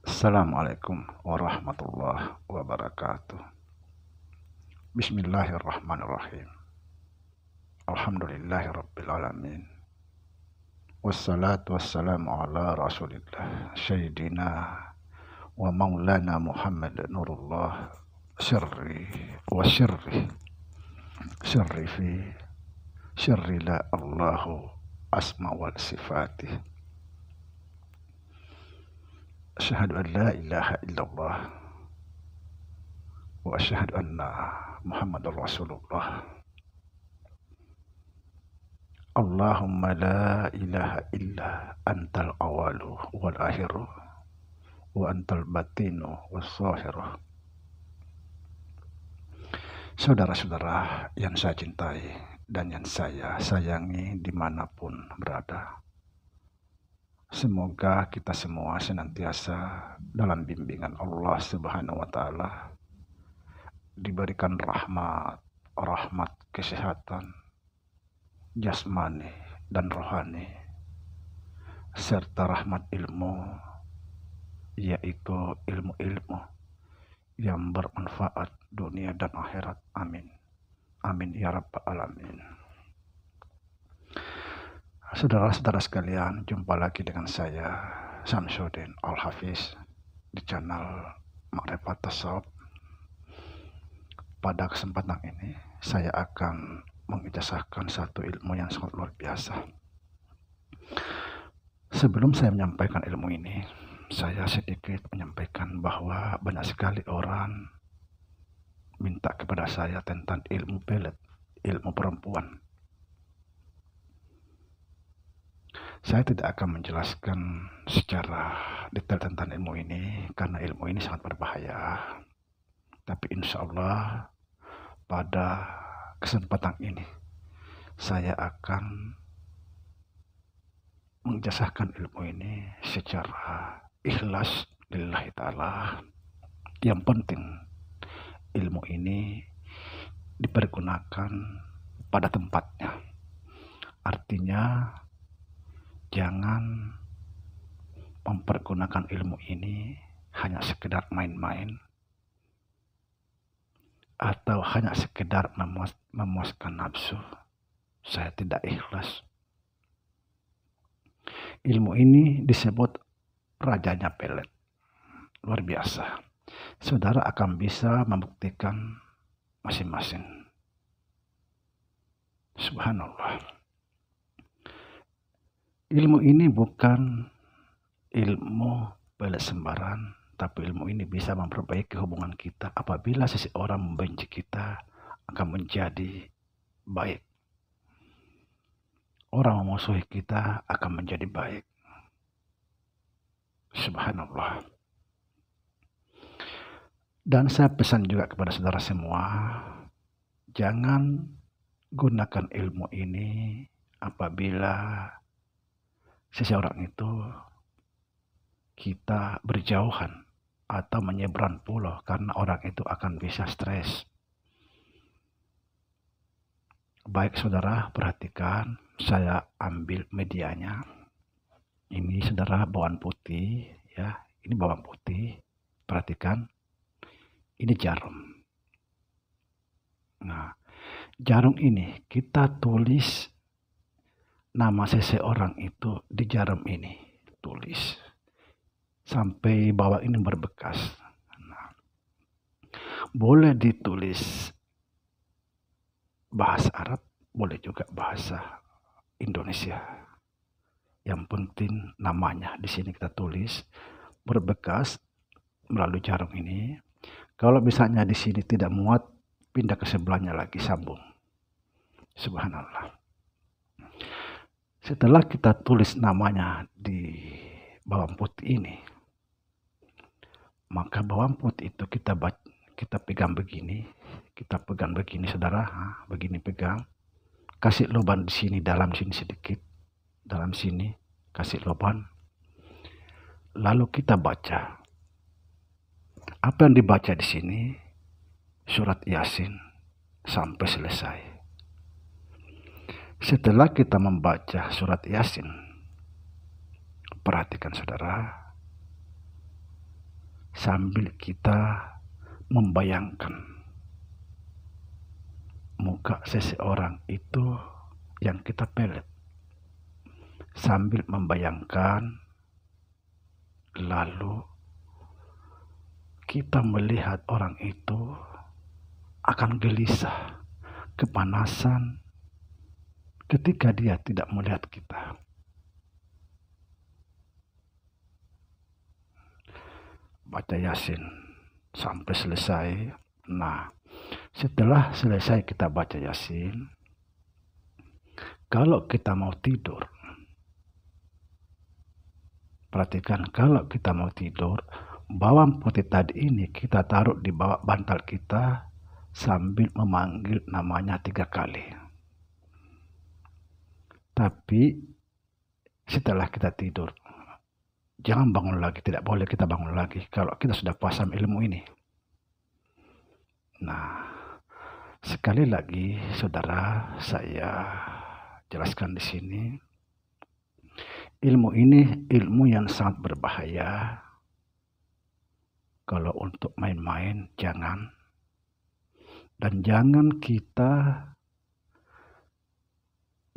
Assalamualaikum warahmatullahi wabarakatuh. Bismillahirrahmanirrahim. Alhamdulillahirabbil alamin. Wassalatu wassalamu ala Rasulillah Sayyidina wa maulana Muhammad Nurullah sirri wa sirri fi sirri la Allahu asma wal sifatih. Asyhadu an la ilaha illallah wa asyhadu anna Muhammadar Rasulullah. Allahumma la ilaha illa antal awalu wal akhiru wa antal batinu was zahiru. Saudara-saudara yang saya cintai dan yang saya sayangi dimanapun berada, semoga kita semua senantiasa dalam bimbingan Allah Subhanahu wa Ta'ala, diberikan rahmat kesehatan jasmani dan rohani, serta rahmat ilmu, yaitu ilmu-ilmu yang bermanfaat dunia dan akhirat. Amin. Amin ya rabbal alamin. Saudara-saudara sekalian, jumpa lagi dengan saya Samsudin Al-Hafiz di channel Ma'rifat Tasawuf. Pada kesempatan ini saya akan mengijazahkan satu ilmu yang sangat luar biasa. Sebelum saya menyampaikan ilmu ini, saya sedikit menyampaikan bahwa banyak sekali orang minta kepada saya tentang ilmu pelet, ilmu perempuan. Saya tidak akan menjelaskan secara detail tentang ilmu ini karena ilmu ini sangat berbahaya. Tapi insya Allah pada kesempatan ini saya akan mengijazahkan ilmu ini secara ikhlas lillahi ta'ala. Yang penting ilmu ini dipergunakan pada tempatnya. Artinya jangan mempergunakan ilmu ini hanya sekedar main-main atau hanya sekedar memuaskan nafsu. Saya tidak ikhlas. Ilmu ini disebut rajanya pelet. Luar biasa. Saudara akan bisa membuktikan masing-masing. Subhanallah. Ilmu ini bukan ilmu pelet sembarangan, tapi ilmu ini bisa memperbaiki hubungan kita. Apabila seseorang membenci kita, akan menjadi baik. Orang memusuhi kita akan menjadi baik. Subhanallah. Dan saya pesan juga kepada saudara semua, jangan gunakan ilmu ini apabila seseorang itu kita berjauhan atau menyeberang pulau, karena orang itu akan bisa stres. Baik saudara, perhatikan, saya ambil medianya. Ini saudara bawang putih, ya. Ini bawang putih. Perhatikan, ini jarum. Nah, jarum ini kita tulis nama seseorang itu di jarum ini. Tulis sampai bawah ini berbekas. Nah, boleh ditulis bahasa Arab, boleh juga bahasa Indonesia. Yang penting namanya di sini kita tulis berbekas melalui jarum ini. Kalau misalnya di sini tidak muat, pindah ke sebelahnya lagi, sambung. Subhanallah. Setelah kita tulis namanya di bawang putih ini, maka bawang putih itu kita pegang begini, saudara, begini pegang, kasih lubang di sini, dalam sini sedikit, dalam sini kasih lubang, lalu kita baca. Apa yang dibaca di sini? Surat Yasin sampai selesai. Setelah kita membaca surat Yasin Perhatikan saudara, sambil kita membayangkan muka seseorang itu yang kita pelet, sambil membayangkan, lalu kita melihat orang itu akan gelisah, kepanasan ketika dia tidak melihat kita. Baca Yasin sampai selesai. Nah, setelah selesai kita baca Yasin, kalau kita mau tidur, perhatikan, kalau kita mau tidur, bawang putih tadi ini kita taruh di bawah bantal kita sambil memanggil namanya 3 kali. Tapi setelah kita tidur, jangan bangun lagi, tidak boleh kita bangun lagi kalau kita sudah paham ilmu ini. Nah, sekali lagi saudara, saya jelaskan di sini. Ilmu ini ilmu yang sangat berbahaya. Kalau untuk main-main jangan. Dan jangan kita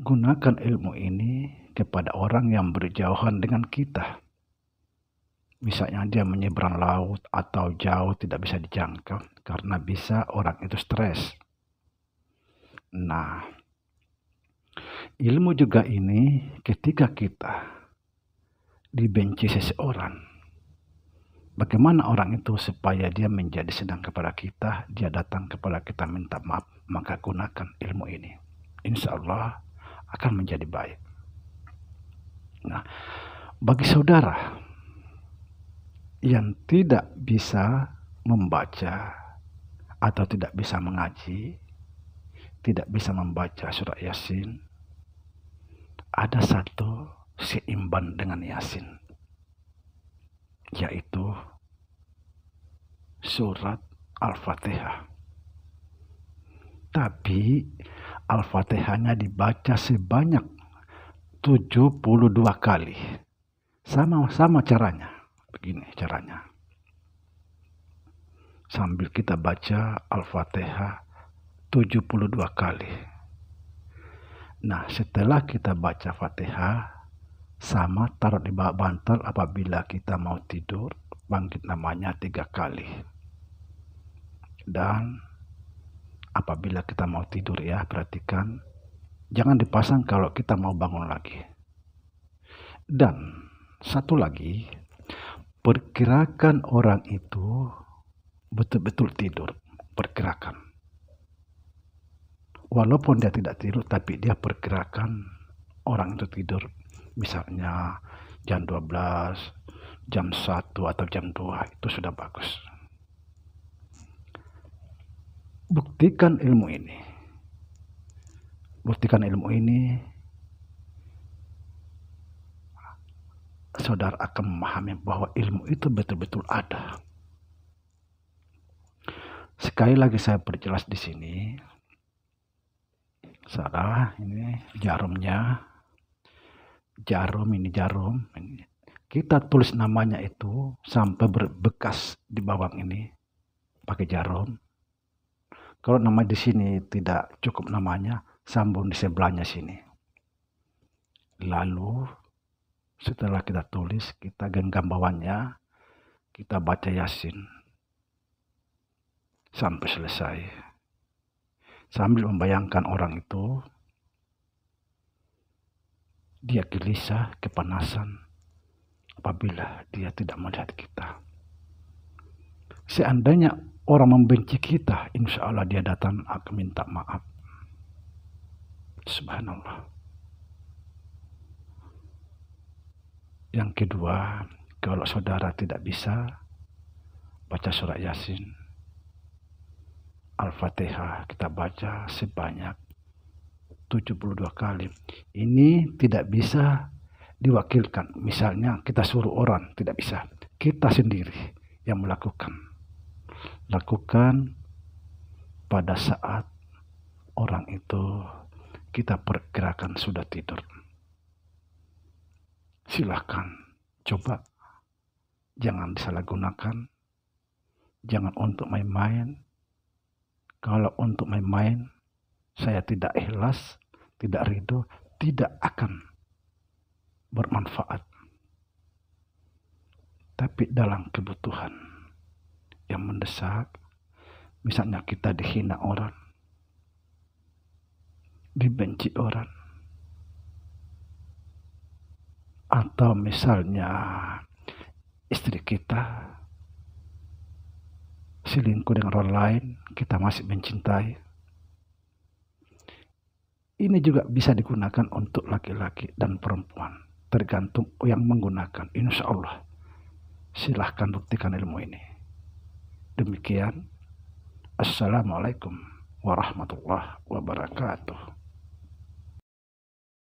gunakan ilmu ini kepada orang yang berjauhan dengan kita. Misalnya dia menyeberang laut atau jauh tidak bisa dijangkau karena bisa orang itu stres. Nah, ilmu juga ini ketika kita dibenci seseorang, bagaimana orang itu supaya dia menjadi senang kepada kita, dia datang kepada kita minta maaf, maka gunakan ilmu ini. Insya Allah akan menjadi baik. Nah, bagi saudara yang tidak bisa membaca atau tidak bisa mengaji, tidak bisa membaca surat Yasin, ada satu seimbang dengan Yasin, yaitu surat Al-Fatihah. Tapi Al-Fatihahnya dibaca sebanyak 72 kali. Sama caranya. Begini caranya. Sambil kita baca Al-Fatihah 72 kali. Nah, setelah kita baca Fatihah, sama taruh di bawah bantal apabila kita mau tidur, bangkit namanya 3 kali. Dan apabila kita mau tidur ya, perhatikan, jangan dipasang kalau kita mau bangun lagi. Dan satu lagi, perkirakan orang itu betul-betul tidur, perkirakan. Walaupun dia tidak tidur, tapi dia perkirakan orang itu tidur. Misalnya jam 12, jam 1 atau jam 2, itu sudah bagus. Buktikan ilmu ini. Buktikan ilmu ini, saudara akan memahami bahwa ilmu itu betul-betul ada. Sekali lagi saya perjelas di sini. Saudara, ini jarumnya. Jarum. Kita tulis namanya itu sampai berbekas di bawang ini pakai jarum. Kalau nama di sini tidak cukup namanya, sambung di sebelahnya sini. Lalu setelah kita tulis, kita genggam bawahnya, kita baca Yasin sampai selesai. Sambil membayangkan orang itu, dia gelisah, kepanasan apabila dia tidak melihat kita. Seandainya orang membenci kita, insya Allah dia datang akan minta maaf. Subhanallah. Yang kedua, kalau saudara tidak bisa baca surat Yasin, Al-Fatihah kita baca sebanyak 72 kali. Ini tidak bisa diwakilkan. Misalnya kita suruh orang, tidak bisa. Kita sendiri yang melakukan. Lakukan pada saat orang itu kita perkirakan sudah tidur. Silakan Coba jangan disalahgunakan, jangan untuk main-main. Kalau untuk main-main, saya tidak ikhlas, tidak ridho, tidak akan bermanfaat. Tapi dalam kebutuhan yang mendesak, misalnya kita dihina orang, dibenci orang, atau misalnya istri kita selingkuh dengan orang lain, kita masih mencintai. Ini juga bisa digunakan untuk laki-laki dan perempuan, tergantung yang menggunakan. Insya Allah, silahkan buktikan ilmu ini. Demikian, Assalamualaikum warahmatullahi wabarakatuh.